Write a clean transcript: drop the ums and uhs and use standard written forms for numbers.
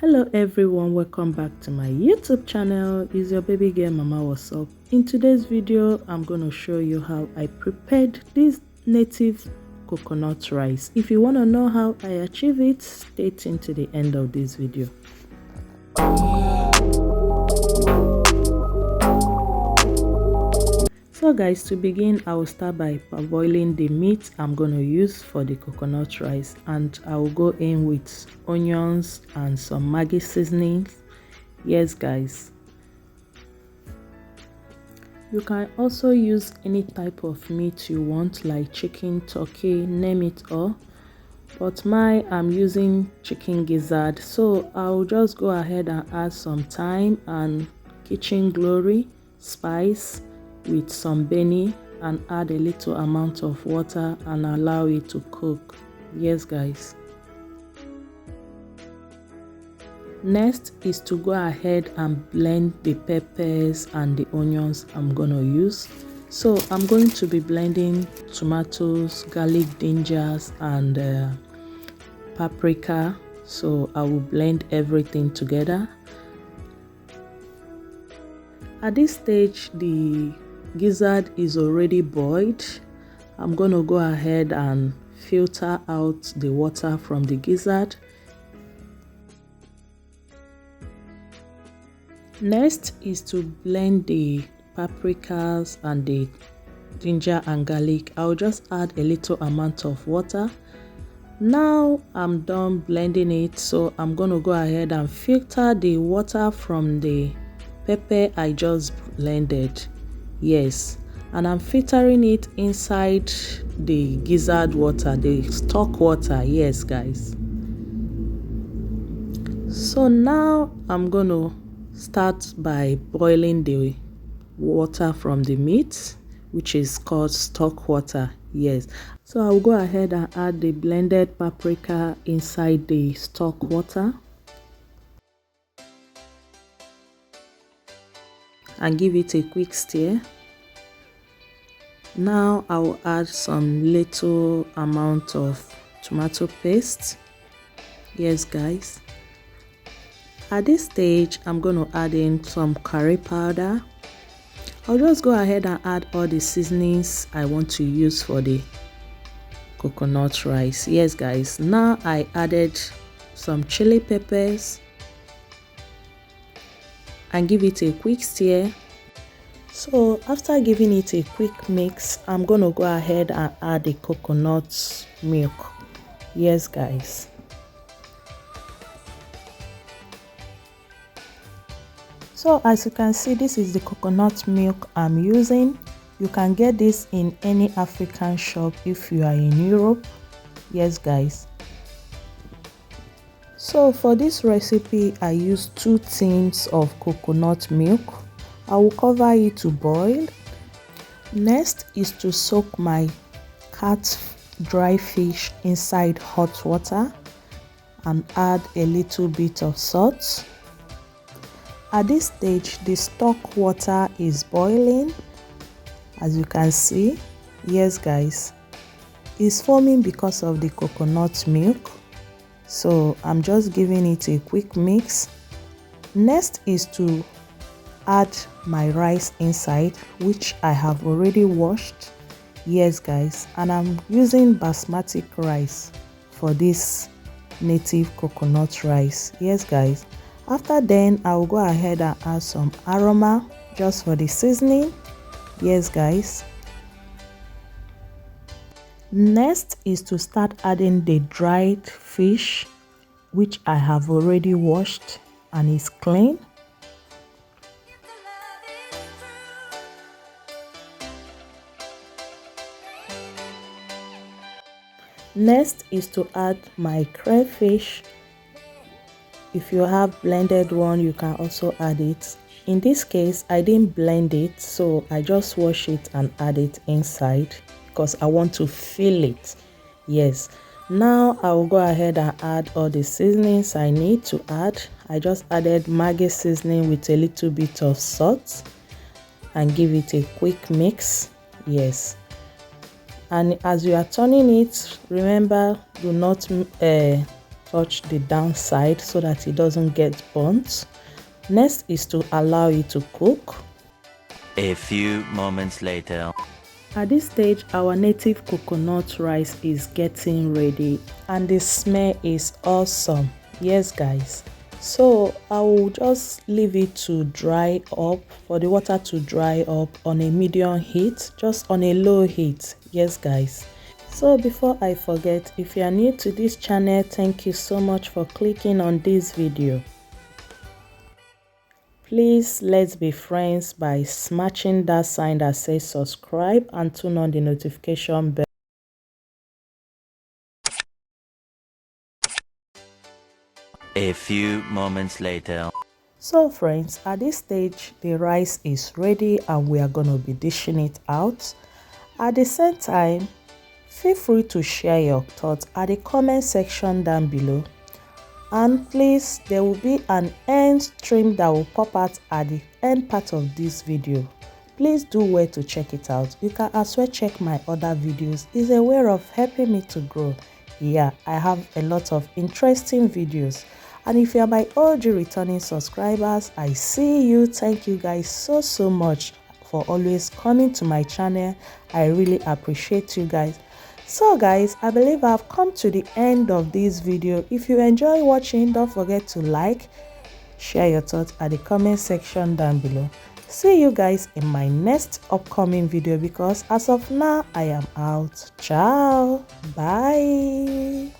Hello everyone, welcome back to my YouTube channel. It's your baby girl Mama. What's up? In today's video I'm going to show you how I prepared this native coconut rice. If you want to know how I achieve it, stay tuned to the end of this video. So guys, to begin, I will start by parboiling the meat I'm going to use for the coconut rice, and I will go in with onions and some Maggie Seasoning. Yes guys, you can also use any type of meat you want, like chicken, turkey, name it all, but I'm using chicken gizzard, so I'll just go ahead and add some thyme and kitchen glory spice with some benny and add a little amount of water and allow it to cook. Yes guys, next is to go ahead and blend the peppers and the onions I'm gonna use. So I'm going to be blending tomatoes, garlic, gingers and paprika. So I will blend everything together. At this stage the gizzard is already boiled. I'm going to go ahead and filter out the water from the gizzard. Next is to blend the paprikas and the ginger and garlic. I'll just add a little amount of water. Now I'm done blending it, so I'm going to go ahead and filter the water from the pepper I just blended. Yes, and I'm filtering it inside the gizzard water, the stock water. Yes guys, so now I'm gonna start by boiling the water from the meat, which is called stock water. Yes, so I'll go ahead and add the blended paprika inside the stock water and give it a quick stir. Now I will add some little amount of tomato paste. Yes guys, at this stage I'm going to add in some curry powder. I'll just go ahead and add all the seasonings I want to use for the coconut rice. Yes guys, now I added some chili peppers and give it a quick stir. So after giving it a quick mix, I'm going to go ahead and add the coconut milk. Yes guys, so as you can see, this is the coconut milk I'm using. You can get this in any African shop if you are in Europe. Yes guys, so for this recipe I use 2 tins of coconut milk. I will cover it to boil. Next is to soak my cat dry fish inside hot water and add a little bit of salt. At this stage the stock water is boiling, as you can see. Yes guys, it's foaming because of the coconut milk, so I'm just giving it a quick mix. Next is to add my rice inside, which I have already washed. Yes guys, and I'm using basmati rice for this native coconut rice. Yes guys, after then I will go ahead and add some aroma just for the seasoning. Yes guys, next is to start adding the dried fish, which I have already washed and is clean. Next is to add my crayfish. If you have blended one, you can also add it. In this case I didn't blend it, so I just wash it and add it inside because I want to feel it. Yes, now I will go ahead and add all the seasonings I need to add. I just added Maggie Seasoning with a little bit of salt and give it a quick mix. Yes, and as you are turning it, remember, do not touch the downside so that it doesn't get burnt. Next is to allow it to cook. A few moments later. At this stage, our native coconut rice is getting ready and the smell is awesome. Yes guys, so I will just leave it to dry up, for the water to dry up on a medium heat, just on a low heat. Yes guys. So before I forget, if you are new to this channel, thank you so much for clicking on this video. Please let's be friends by smashing that sign that says subscribe and turn on the notification bell. A few moments later. So friends, at this stage the rice is ready and we are going to be dishing it out. At the same time, feel free to share your thoughts at the comment section down below. And please, there will be an end stream that will pop out at the end part of this video. Please do well to check it out. You can as well check my other videos. It's a way of helping me to grow. Yeah, I have a lot of interesting videos. And if you are my OG returning subscribers, I see you. Thank you guys so much for always coming to my channel. I really appreciate you guys. So guys, I believe I've come to the end of this video. If you enjoy watching, don't forget to like, share your thoughts at the comment section down below. See you guys in my next upcoming video, because as of now I am out. Ciao, bye.